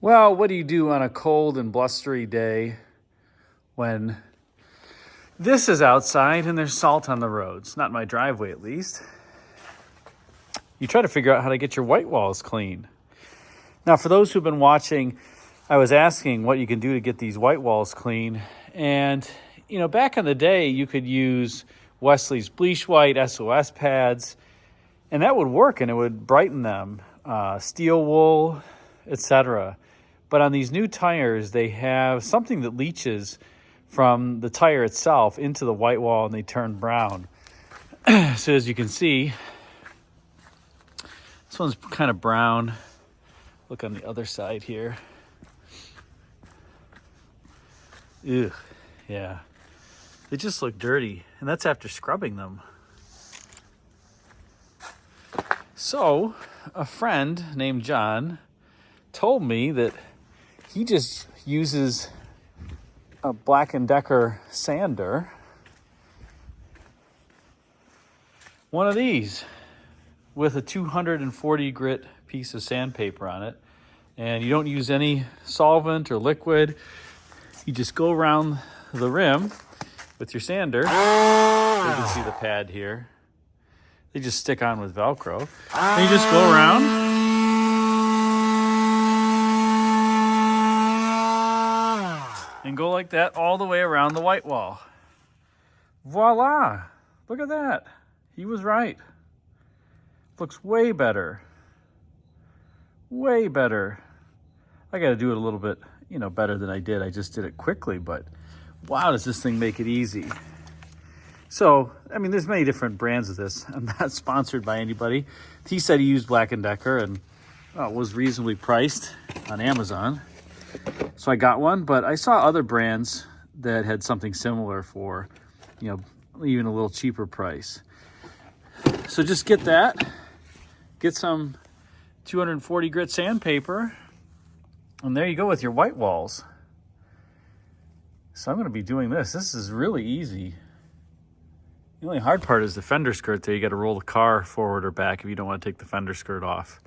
Well, what do you do on a cold and blustery day when this is outside and there's salt on the roads? Not in my driveway, at least. You try to figure out how to get your white walls clean. Now, for those who've been watching, I was asking what you can do to get these white walls clean. And, back in the day, you could use Wesley's Bleach White, SOS pads, and that would work and it would brighten them. Steel wool, etc. But on these new tires, they have something that leaches from the tire itself into the white wall and they turn brown. So as you can see, this one's kind of brown. Look on the other side here. Ew, yeah. They just look dirty, and that's after scrubbing them. So, a friend named John told me that he just uses a Black & Decker sander. One of these with a 240 grit piece of sandpaper on it. And you don't use any solvent or liquid. You just go around the rim with your sander. You can see the pad here. They just stick on with Velcro. And you just go around. And go like that all the way around the white wall. Voila! Look at that. He was right. Looks way better. Way better. I got to do it a little bit, better than I did. I just did it quickly, but wow, does this thing make it easy. So, there's many different brands of this. I'm not sponsored by anybody. He said he used Black & Decker and was reasonably priced on Amazon. So I got one, but I saw other brands that had something similar for, even a little cheaper price. So just get that. Get some 240 grit sandpaper. And there you go with your white walls. So I'm going to be doing this. This is really easy. The only hard part is the fender skirt there. You got to roll the car forward or back if you don't want to take the fender skirt off,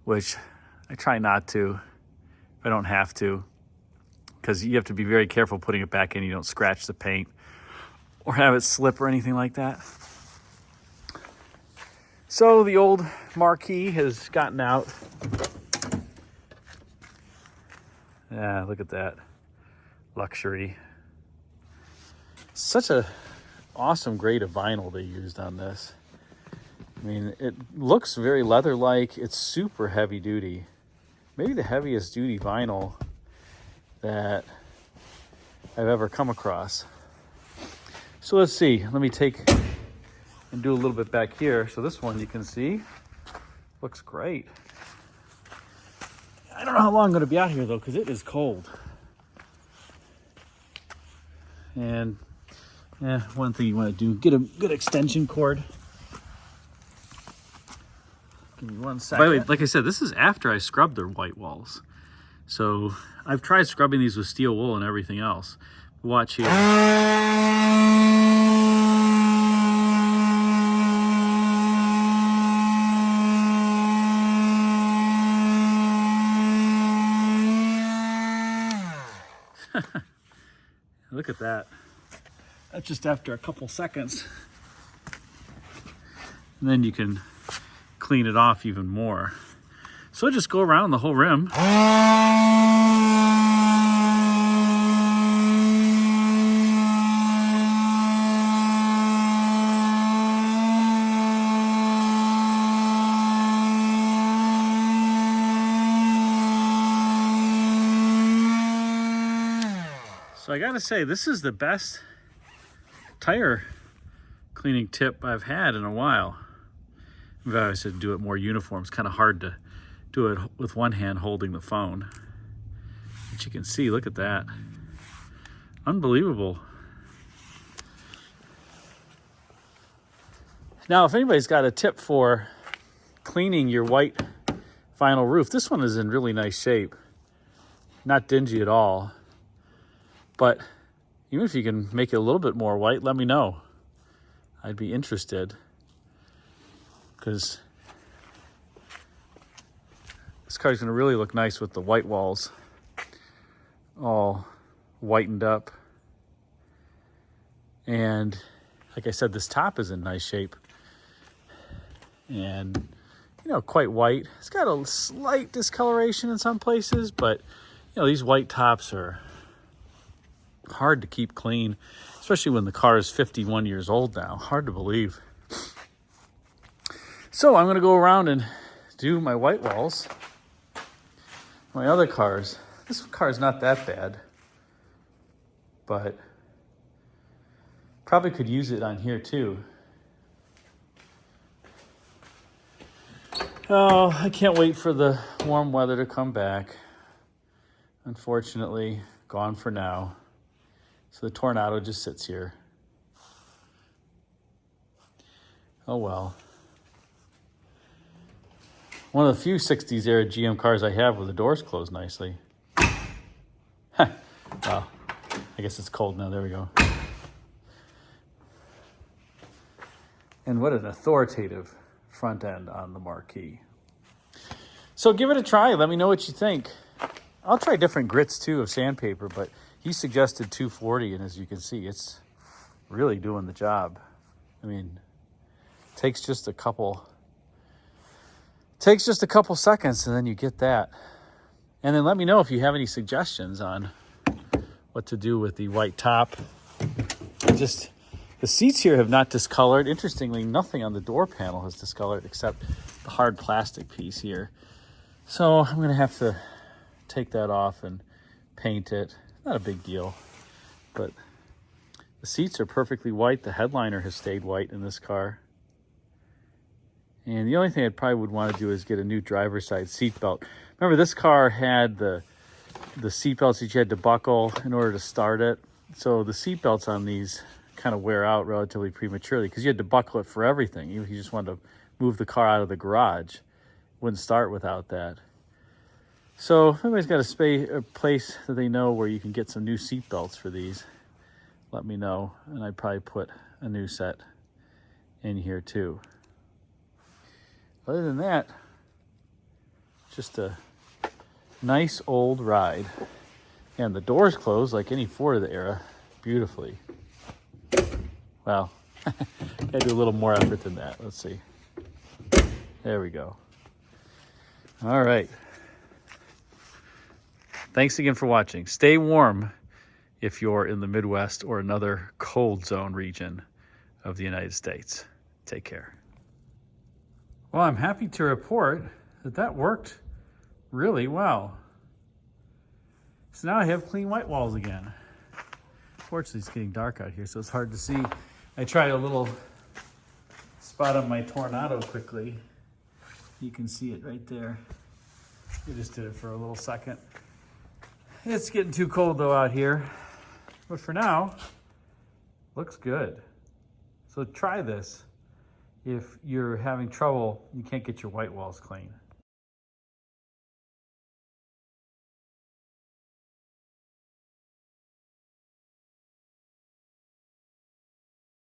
which I try not to if I don't have to, because you have to be very careful putting it back in. You don't scratch the paint or have it slip or anything like that. So the old marquee has gotten out. Yeah, look at that. Luxury. Such a awesome grade of vinyl they used on this. It looks very leather-like. It's super heavy duty. Maybe the heaviest duty vinyl that I've ever come across. So let's see. Let me take and do a little bit back here. So this one you can see looks great. I don't know how long I'm going to be out here though, because it is cold. And one thing you want to do, get a good extension cord. Give me 1 second. By the way, like I said, this is after I scrubbed their white walls. So I've tried scrubbing these with steel wool and everything else. Watch here. Look at that. That's just after a couple seconds. And then you can clean it off even more. So just go around the whole rim. So I gotta say, this is the best tire cleaning tip I've had in a while. I've always said do it more uniform. It's kind of hard to do it with one hand holding the phone. But you can see, look at that. Unbelievable. Now, if anybody's got a tip for cleaning your white vinyl roof, this one is in really nice shape. Not dingy at all. But even if you can make it a little bit more white, let me know. I'd be interested. Because This car's gonna really look nice with the white walls all whitened up. And like I said, this top is in nice shape. And, you know, quite white. It's got a slight discoloration in some places, but, you know, these white tops are hard to keep clean, especially when the car is 51 years old now. Hard to believe. So I'm gonna go around and do my white walls. My other cars, this car is not that bad, but probably could use it on here too. Oh, I can't wait for the warm weather to come back. Unfortunately, gone for now. So the Tornado just sits here. Oh well. One of the few 60s era GM cars I have with the doors closed nicely. Well, I guess it's cold now. There we go. And what an authoritative front end on the Marquis. So give it a try. Let me know what you think. I'll try different grits too of sandpaper, but he suggested 240, and as you can see, it's really doing the job. I mean, takes just a couple seconds, and then you get that. And then let me know if you have any suggestions on what to do with the white top. Just the seats here have not discolored. Interestingly, nothing on the door panel has discolored except the hard plastic piece here. So I'm gonna have to take that off and paint it. Not a big deal, but the seats are perfectly white. The headliner has stayed white in this car. And the only thing I probably would want to do is get a new driver's side seat belt. Remember, this car had the seat belts that you had to buckle in order to start it. So the seat belts on these kind of wear out relatively prematurely because you had to buckle it for everything. Even if you just wanted to move the car out of the garage, it wouldn't start without that. So if anybody's got a place that they know where you can get some new seat belts for these, let me know. And I'd probably put a new set in here too. Other than that, just a nice old ride. And the doors close like any Ford of the era beautifully. Well, gotta do a little more effort than that. Let's see. There we go. All right. Thanks again for watching. Stay warm if you're in the Midwest or another cold zone region of the United States. Take care. Well, I'm happy to report that worked really well. So now I have clean white walls again. Fortunately, it's getting dark out here, so it's hard to see. I tried a little spot on my Tornado quickly. You can see it right there. We just did it for a little second. It's getting too cold though out here, but for now, looks good. So try this if you're having trouble, you can't get your white walls clean.